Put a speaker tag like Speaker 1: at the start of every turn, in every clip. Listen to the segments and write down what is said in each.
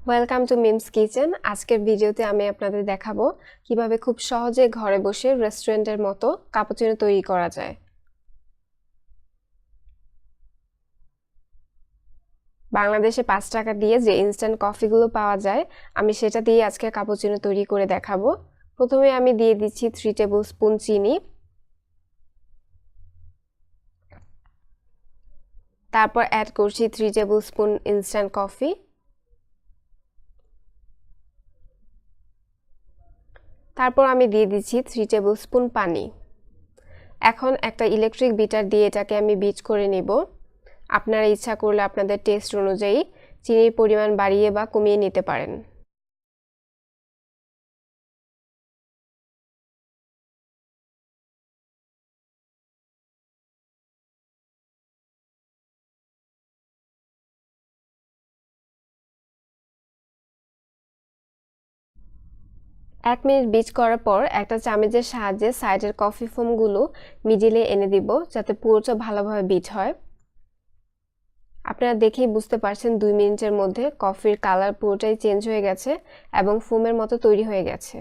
Speaker 1: Welcome to memes kitchen. আজকের ভিডিওতে আমি আপনাদের দেখাবো কিভাবে খুব সহজে ঘরে বসে রেস্টুরেন্টের মতো কাপুচিনো তৈরি করা যায়। বাংলাদেশে 5 টাকা দিয়ে যে ইনস্ট্যান্ট কফিগুলো পাওয়া যায়, আমি সেটা দিয়ে আজকে কাপুচিনো তৈরি করে দেখাবো। প্রথমে আমি দিয়ে দিচ্ছি 3 টেবিল স্পুন চিনি, তারপর অ্যাড করছি 3 টেবিল স্পুন ইনস্ট্যান্ট কফি, তারপর আমি দিয়ে দিচ্ছি 3 টেবিল স্পুন পানি। এখন একটা ইলেকট্রিক বিটার দিয়ে এটাকে আমি বিট করে নিব। আপনারা ইচ্ছা করলে আপনাদের টেস্ট অনুযায়ী চিনির পরিমাণ বাড়িয়ে বা কমিয়ে নিতে পারেন। এক মিনিট বিট করার পর একটা চামচের সাহায্যে সাইডের কফি ফোমগুলো মিডিলে এনে দিব, যাতে পুরোটা ভালোভাবে বিট হয়। আপনারা দেখেই বুঝতে পারছেন 2 মিনিটের মধ্যে কফির কালার পুরোটাই চেঞ্জ হয়ে গেছে এবং ফোমের মতো তৈরি হয়ে গেছে।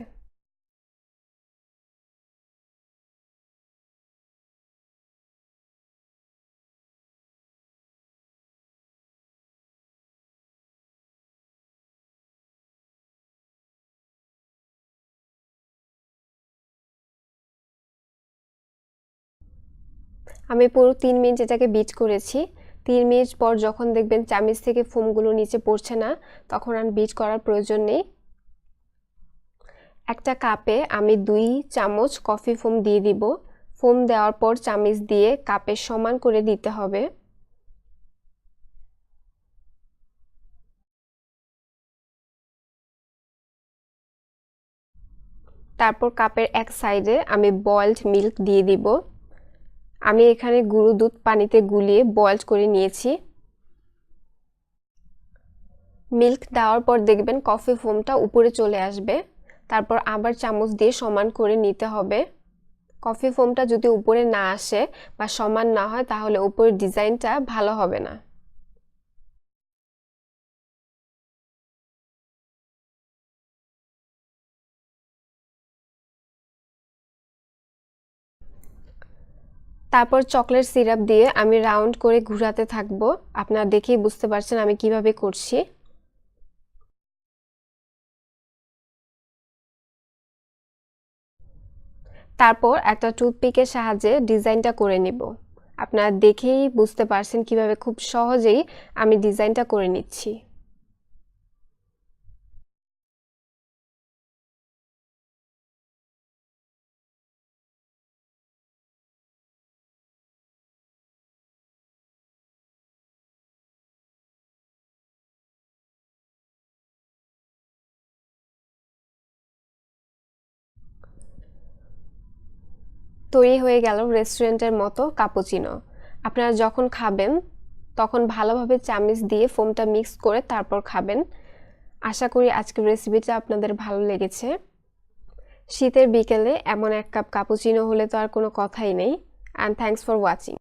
Speaker 1: আমি পুরো 3 মিনিট এটাকে বিট করেছি। 3 মিনিট পর যখন দেখবেন চামচ থেকে ফোমগুলো নিচে পড়ছে না, তখন আর বিট করার প্রয়োজন নেই। একটা কাপে আমি 2 চামচ কফি ফোম দিয়ে দিব। ফোম দেওয়ার পর চামচ দিয়ে কাপে সমান করে দিতে হবে। তারপর কাপের এক সাইডে আমি বয়েলড মিল্ক দিয়ে দিব। আমি এখানে গুঁড়ো দুধ পানিতে গুলিয়ে বয়েলড করে নিয়েছি। মিল্ক দেওয়ার পর দেখবেন কফি ফোমটা উপরে চলে আসবে। তারপর আবার চামচ দিয়ে সমান করে নিতে হবে। কফি ফোমটা যদি উপরে না আসে বা সমান না হয়, তাহলে উপরের ডিজাইনটা ভালো হবে না। তারপর চকলেট সিরাপ দিয়ে আমি রাউন্ড করে ঘোরাতে থাকবো। আপনারা দেখেই বুঝতে পারছেন আমি কিভাবে করছি। তারপর একটা টুথপিকের সাহায্যে ডিজাইনটা করে নিব। আপনারা দেখেই বুঝতে পারছেন কিভাবে খুব সহজেই আমি ডিজাইনটা করে নিচ্ছি। তৈরি হয়ে গেল রেস্টুরেন্টের মতো কাপুচিনো। আপনারা যখন খাবেন তখন ভালোভাবে চামচ দিয়ে ফোমটা মিক্স করে তারপর খাবেন। আশা করি আজকের রেসিপিটা আপনাদের ভালো লেগেছে। শীতের বিকেলে এমন এক কাপ কাপুচিনো হলে তো আর কোনো কথাই নেই। And thanks for watching.